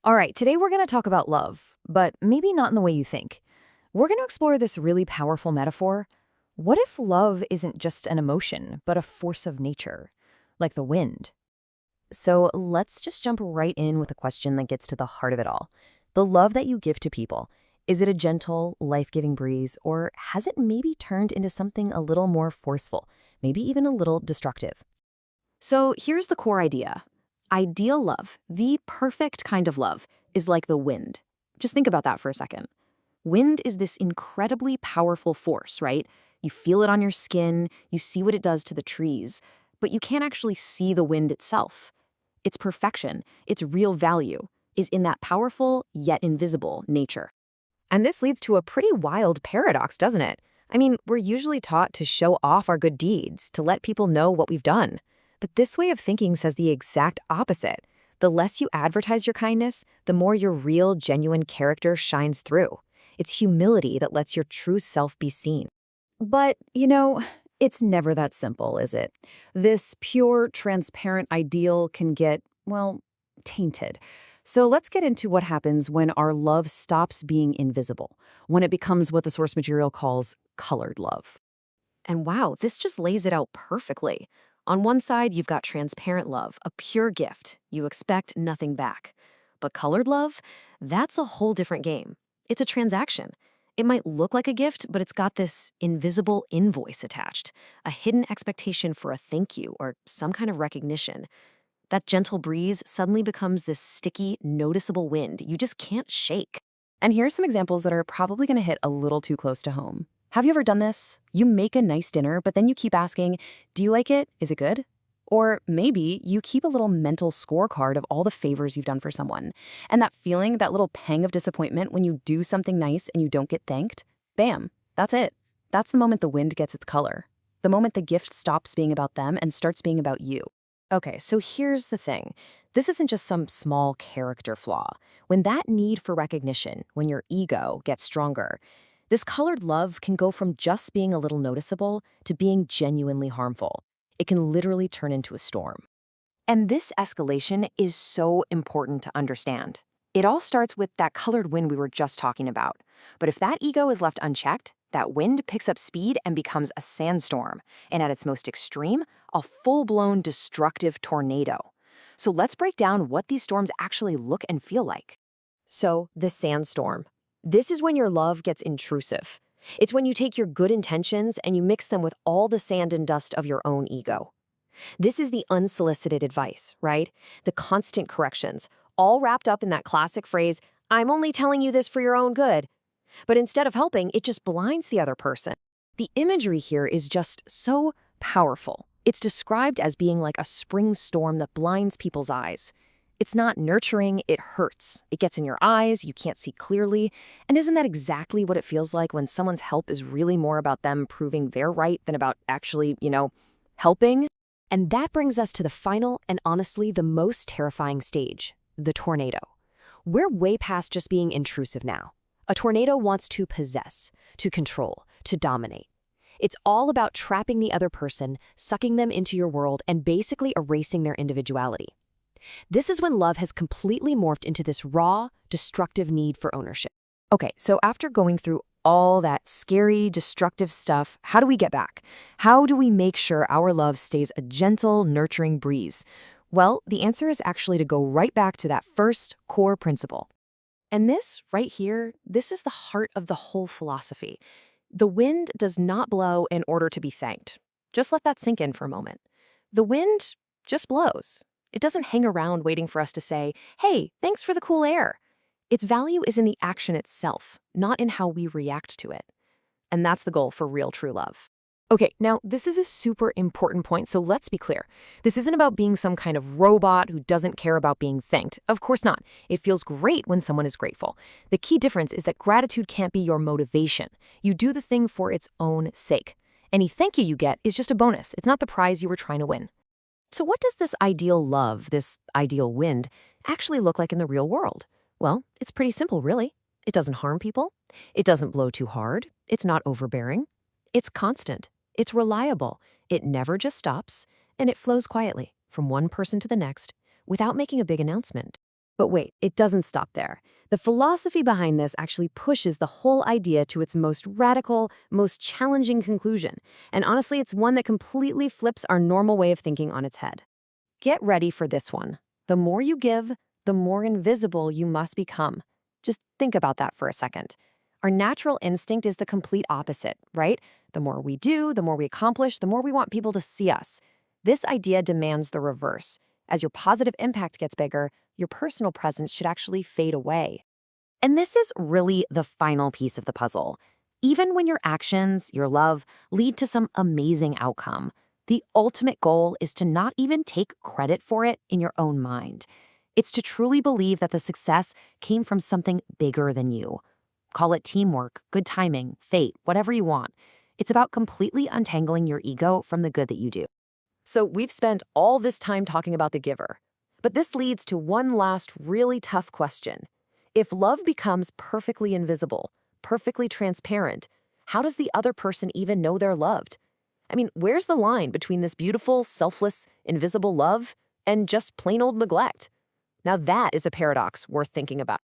All right, today we're going to talk about love, but maybe not in the way you think. We're going to explore this really powerful metaphor. What if love isn't just an emotion, but a force of nature, like the wind? So let's just jump right in with a question that gets to the heart of it all. The love that you give to people, is it a gentle, life-giving breeze, or has it maybe turned into something a little more forceful, maybe even a little destructive? So here's the core idea. Ideal love, the perfect kind of love, is like the wind. Just think about that for a second. Wind is this incredibly powerful force, right? You feel it on your skin, you see what it does to the trees, but you can't actually see the wind itself. Its perfection, its real value, is in that powerful yet invisible nature. And this leads to a pretty wild paradox, doesn't it? I mean, we're usually taught to show off our good deeds, to let people know what we've done. But this way of thinking says the exact opposite. The less you advertise your kindness, the more your real, genuine character shines through. It's humility that lets your true self be seen. But, it's never that simple, is it? This pure, transparent ideal can get, well, tainted. So let's get into what happens when our love stops being invisible, when it becomes what the source material calls colored love. And wow, this just lays it out perfectly. On one side, you've got transparent love, a pure gift. You expect nothing back. But colored love, that's a whole different game. It's a transaction. It might look like a gift, but it's got this invisible invoice attached, a hidden expectation for a thank you or some kind of recognition. That gentle breeze suddenly becomes this sticky, noticeable wind you just can't shake. And here are some examples that are probably going to hit a little too close to home. Have you ever done this? You make a nice dinner, but then you keep asking, do you like it? Is it good? Or maybe you keep a little mental scorecard of all the favors you've done for someone. And that feeling, that little pang of disappointment when you do something nice and you don't get thanked, bam, that's it. That's the moment the wind gets its color. The moment the gift stops being about them and starts being about you. Okay, so here's the thing. This isn't just some small character flaw. When that need for recognition, when your ego gets stronger, this colored love can go from just being a little noticeable to being genuinely harmful. It can literally turn into a storm. And this escalation is so important to understand. It all starts with that colored wind we were just talking about. But if that ego is left unchecked, that wind picks up speed and becomes a sandstorm, and at its most extreme, a full-blown destructive tornado. So let's break down what these storms actually look and feel like. So, the sandstorm. This is when your love gets intrusive. It's when you take your good intentions and you mix them with all the sand and dust of your own ego. This is the unsolicited advice, right? The constant corrections, all wrapped up in that classic phrase, I'm only telling you this for your own good. But instead of helping, it just blinds the other person. The imagery here is just so powerful. It's described as being like a spring storm that blinds people's eyes. It's not nurturing, it hurts. It gets in your eyes, you can't see clearly. And isn't that exactly what it feels like when someone's help is really more about them proving they're right than about actually, helping? And that brings us to the final and honestly the most terrifying stage, the tornado. We're way past just being intrusive now. A tornado wants to possess, to control, to dominate. It's all about trapping the other person, sucking them into your world, and basically erasing their individuality. This is when love has completely morphed into this raw, destructive need for ownership. Okay, so after going through all that scary, destructive stuff, how do we get back? How do we make sure our love stays a gentle, nurturing breeze? Well, the answer is actually to go right back to that first core principle. And this, right here, this is the heart of the whole philosophy. The wind does not blow in order to be thanked. Just let that sink in for a moment. The wind just blows. It doesn't hang around waiting for us to say, hey, thanks for the cool air. Its value is in the action itself, not in how we react to it. And that's the goal for real true love. Okay, now this is a super important point, so let's be clear. This isn't about being some kind of robot who doesn't care about being thanked. Of course not. It feels great when someone is grateful. The key difference is that gratitude can't be your motivation. You do the thing for its own sake. Any thank you get is just a bonus. It's not the prize you were trying to win. So what does this ideal love, this ideal wind, actually look like in the real world? Well, it's pretty simple, really. It doesn't harm people. It doesn't blow too hard. It's not overbearing. It's constant. It's reliable. It never just stops, and it flows quietly from one person to the next without making a big announcement. But wait, it doesn't stop there. The philosophy behind this actually pushes the whole idea to its most radical, most challenging conclusion. And honestly, it's one that completely flips our normal way of thinking on its head. Get ready for this one. The more you give, the more invisible you must become. Just think about that for a second. Our natural instinct is the complete opposite, right? The more we do, the more we accomplish, the more we want people to see us. This idea demands the reverse. As your positive impact gets bigger, your personal presence should actually fade away. And this is really the final piece of the puzzle. Even when your actions, your love, lead to some amazing outcome, the ultimate goal is to not even take credit for it in your own mind. It's to truly believe that the success came from something bigger than you. Call it teamwork, good timing, fate, whatever you want. It's about completely untangling your ego from the good that you do. So we've spent all this time talking about the giver. But this leads to one last really tough question. If love becomes perfectly invisible, perfectly transparent, how does the other person even know they're loved? I mean, where's the line between this beautiful, selfless, invisible love and just plain old neglect? Now that is a paradox worth thinking about.